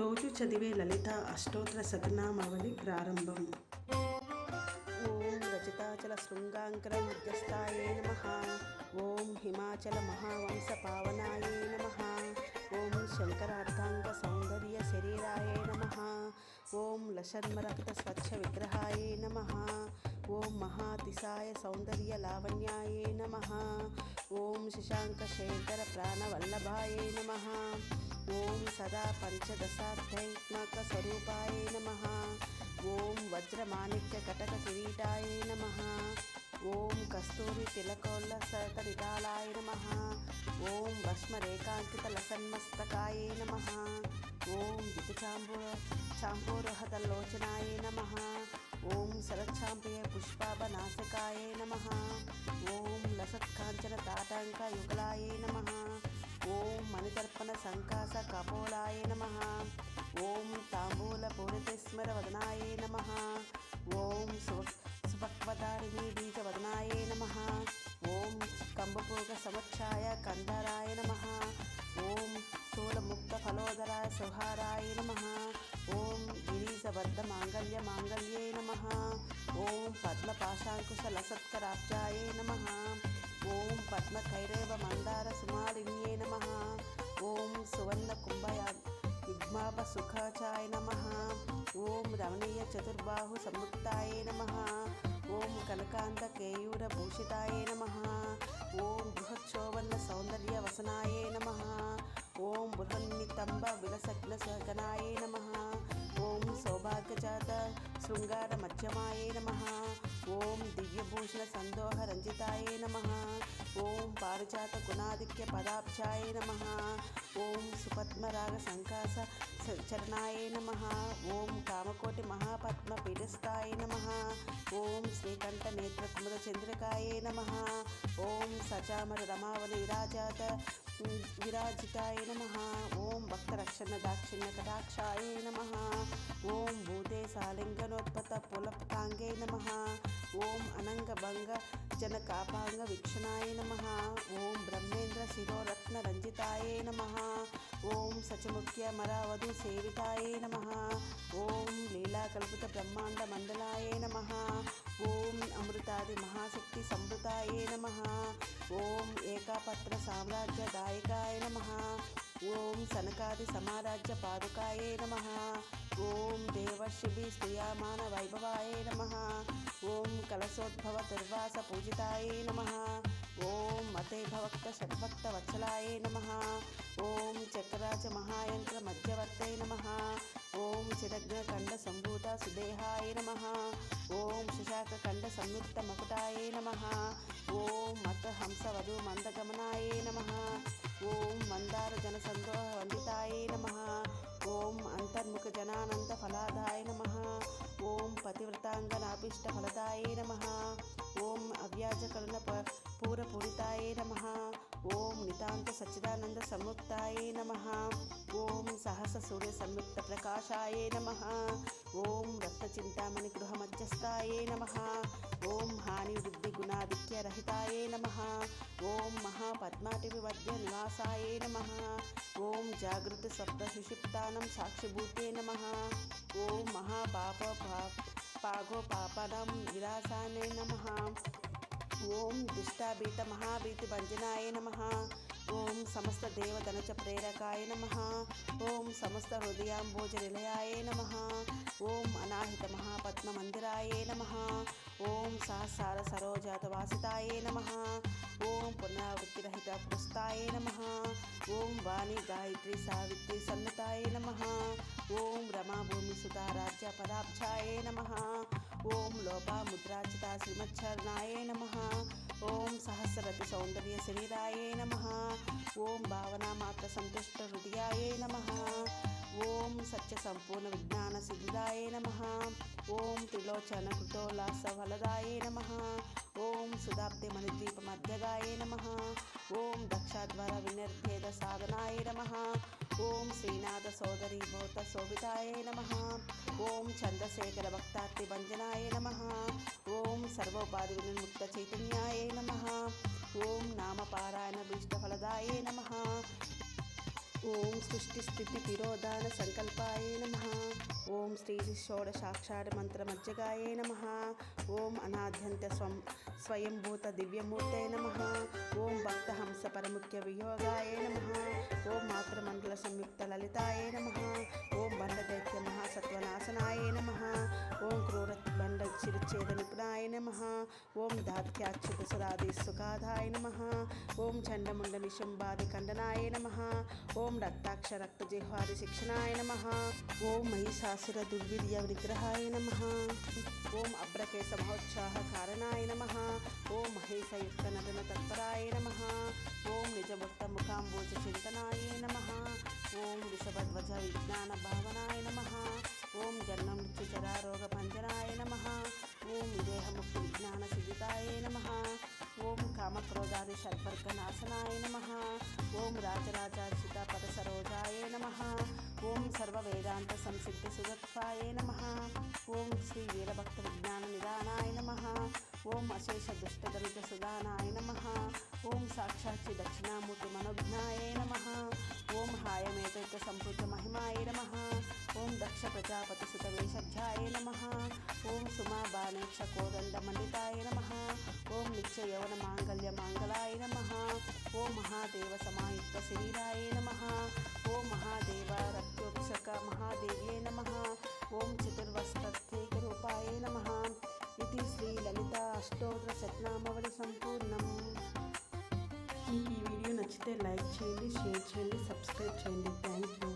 రోజు చదివే లలిత అష్టోత్తర శతనామావళి ప్రారంభం. ఓం రజతాచల శృంగాంకర మధ్యస్థాయే నమః. ఓం హిమాచల మహావంశ పావనాయే నమః. ఓం శంకరార్ధాంగ సౌందర్య శరీరాయే నమః. ఓం లషన్మరక్త స్వచ్ఛ విగ్రహాయే నమః. ఓం మహాతిశాయ సౌందర్య లావణ్యాయే నమః. ఓం శశాంక శేఖర ప్రాణవల్లభాయే నమః. ఓం సదా పంచదశాధ్యాత్మక స్వరూపాయ నమః. ఓం వజ్రమాణిక్య కటక కిరీటాయ నమః. ఓం కస్తూరి తిలకోల్లసతరితాళాయ నమః. ఓం భస్మరేఖాంకిత లసన్మస్తకాయ నమః. ఓం చాంబూరహతలోచనాయ నమః. ఓం శరచ్ఛాంపయ పుష్పాభనాశకాయ నమః. ఓం లసత్కాంచన తాటంక యుగలాయ నమః. ఓం మణిదర్పణ సంకాస కపోలాయ నమః. ఓం తాంబూల పూరితస్మర వదనాయ నమః. ఓం సుపక్వదారిణీ బీజవదనాయ నమః. ఓం కంబపూగ సమక్షాయ కందరాయ నమః. ఓం స్థూలముక్త ఫలోదరాయ సుహారాయ నమః. ఓం గిరీశబద్ధ మాంగళ్యే నమః. ఓం పద్మపాశాంకుశ లసత్కరాబ్జాయ నమః. ఓం పద్మకైరేవ మందార సుమాలిన్యే నమః. ఓం సువర్ణ కుంభయుగ్మాభ సుఖాచాయ నమః. ఓం రమణీయ చతుర్బాహు సంయుక్తాయ నమః. ఓం కనకాంత కేయూర భూషితాయ నమః. ఓం బృహచ్చోవర్ణ సౌందర్య వసనాయ నమః. ఓం బృహన్నితంబ విలసగ్న సగనాయ నమః. ఓం సౌభాగ్యజాత శృంగార మధ్యమాయ నమః. ఓం దివ్యభూషణ సందోహ రంజితాయ నమః. ఓం పారిజాత గుణాధిక్య పదాబ్జాయ నమః. ఓం సుపద్మరాగ సంకాస చరణాయ నమః. ఓం కామకోటి మహాపద్మ పీఠస్థాయ నమః. ఓం శ్రీకంఠ నేత్ర కుముద చంద్రికాయ నమః. ఓం సచామర రమావళి విరాజితాయ నమః. ఓం భక్తరక్షణ దాక్షిణ్య కటాక్షాయ నమః. ఓం భూదేశాలింగనోత్పత పులపతాంగే నమః. ఓం అనంగభంగ జనకాపాంగ వీక్షణాయ నమః. ఓం బ్రహ్మేంద్ర శిరోరత్న రంజితాయ నమః. ఓం సచముఖ్య మరావధు సేవితాయ నమః. ఓం లీలాకల్పిత బ్రహ్మాండ మండలాయ నమః. ఓం అమృతాది మహాశక్తి సంభృతాయ నమః. ఓం ఏకాపత్ర సామ్రాజ్య దాయకాయ నమః. ఓం సనకాది సమారాజ్య పాదుకాయ నమః. ఓం దేవర్షిభి స్తుయామాన వైభవాయ నమః. ఓం కలశోద్భవ దుర్వాస పూజితాయ నమః. ఓం మతే భవక్త షడ్భక్త వత్సలాయ నమః. ఓం చక్రరాజ మహాయంత్ర మధ్యవర్తే నమః. ఓం చిరగ్న ఖండ సంభూత సుదేహాయ నమః. ఓం శశాక ఖండ సంయుక్త మకుటాయ నమః. ఓం మత హంస వధు మందగమనాయ నమః. ఓం మందార జన సందోహ వందితాయ నమః. ఓం అంతర్ముఖ జనానంద ఫలాదాయ నమః. ఓం పతివ్రతాంగనాభిష్ట ఫలదాయ నమః. ఓం అవ్యాజకరణ పూరపూరితాయ నమః. ఓం నితాంత సచ్చిదానంద సంయుక్తాయ నమః. ఓం సహస సూర్య సంయుక్త ప్రకాశాయ నమః. ఓం రత్నచింతామణి గృహ మధ్యస్థాయ నమః. ఓం హాని వృద్ధి గుణాధిక్య రహితాయ నమః. ఓం మహాపద్మాటివి మధ్య నివాసాయ నమః. ఓం జాగృతి స్వప్న సుషిప్తానం సాక్షిభూతే నమః. ఓం పాగోపాపనం విలాసాయ నమః. ఓం దిష్టాభీత మహాభీతి భంజనాయ నమః. ఓం సమస్త దేవధనచ ప్రేరకాయ నమః. ఓం సమస్త హృదయాంబోజ నిలయాయ నమః. ఓం అనాహిత మహాపద్మ మందిరాయ నమః. ఓం సహస్ర సరోజాత వాసితాయ నమః. ఓం పునరావృత్తిరహిత పుస్తాయ నమః. ఓం వాణి గాయత్రి సావిత్రి సన్నతాయ నమః. ఓం రమాభూమి సుతా రాజ్య పదాబ్జాయ నమః. ఓం లోపాముద్రాచిత శ్రీమచ్చరణాయ నమః. ఓం సహస్రరతి సౌందర్య శరీరాయ నమః. ఓం భావనామాత్ర సంతుష్ట హృదయాయ నమః. ఓం సత్య సంపూర్ణ విజ్ఞాన సిద్ధిదాయ నమః. ఓం త్రిలోచన కృతోల్లాస ఫలదాయ నమః. ఓం సుధాబ్ది మణిద్వీప మధ్యగాయ నమః. ఓం దక్షాద్వార వినిర్భేద సాధనాయ నమః. ఓం శ్రీనాథ సోదరీ భూత శోభితాయ నమః. ఓం చంద్రశేఖర భక్తార్తి భంజనాయ నమః. ఓం సర్వోపాధి వినిర్ముక్త చైతన్యాయ నమః. ఓం నామపారాయణ భీష్టఫలదాయ నమః. ఓం సృష్టి స్థితి తిరోధాన సంకల్పాయ నమః. ఓం శ్రీ షోడశాక్షర మంత్రమజ్జగాయ నమః. ఓం అనాద్యంత స్వయంభూత దివ్యమూర్తే నమః. ఓం భక్తహంస పరముఖ్య వియోగాయ నమః. ఓం మాతృమండల సంయుక్త లలితాయ నమః. ఓం బండదైత్య మహాసత్వనాశనాయ నమః. ఓం క్రూర బండ చిరుచ్ఛేద నిపుణాయ నమః. ఓం దాత్యాచ్యుత సురాది సుఖాదాయ నమః. ఓం చండముండ నిశుంబాది ఖండనాయ నమః. ఓం రక్తాక్ష రక్త జిహ్వాది శిక్షణాయ నమః. ఓం మహిషాసుర దుర్విర్య విగ్రహాయ నమః. ఓం అభ్రకేశ మహోత్సాహ కారణాయ నమః. ఓం మహేశయుక్త నటన తత్పరాయ నమః. ఓం నిజభక్త ముఖాంబోజ చింతనాయ నమః. ఓం వృషభధ్వజ విజ్ఞాన భావనాయ నమః. ఓం జన్మ మృత్యు జరారోగ భంజనాయ నమః. ఓం విదేహముక్తి విజ్ఞాన సిద్ధితాయ నమః. ఓం కామక్రోధాది షడ్వర్గ నాశనాయ నమః. ఓం రాజరాజార్చిత పద సరోజాయ నమః. ఓం సర్వవేదాంత సంసిద్ధి సుగత్వాయ నమః. ఓం శ్రీ వీరభక్త విజ్ఞాన నిదానాయ నమః. ఓం అశేష దుష్టదరిద్ర సుదానాయ నమః. ఓం సాక్షాచ్చి దక్షిణామూర్తి మనోజ్ఞాయ నమః. ఓం హాయమేతైక సంపృత మహిమాయ నమః. ఓం దక్ష ప్రజాపతి సుత వేషధ్యాయ నమః. ఓం సుమా బాణేక్ష కోదండ మండితాయ నమః. ఓం నిత్య యవన మాంగళ్య మాంగళాయ నమః. ఓం మహాదేవ సమాయుక్త శరీరాయ నమః. ఓం మహాదేవ రక్తోత్సక మహాదేవ్యే నమః. ఓం చతుర్వస్త్రైక రూపాయ నమః. ఇది శ్రీ లలిత అష్టోత్తర శతనామావళి సంపూర్ణం. మీకు ఈ వీడియో నచ్చితే లైక్ చేయండి, షేర్ చేయండి, సబ్స్క్రైబ్ చేయండి. Thank you.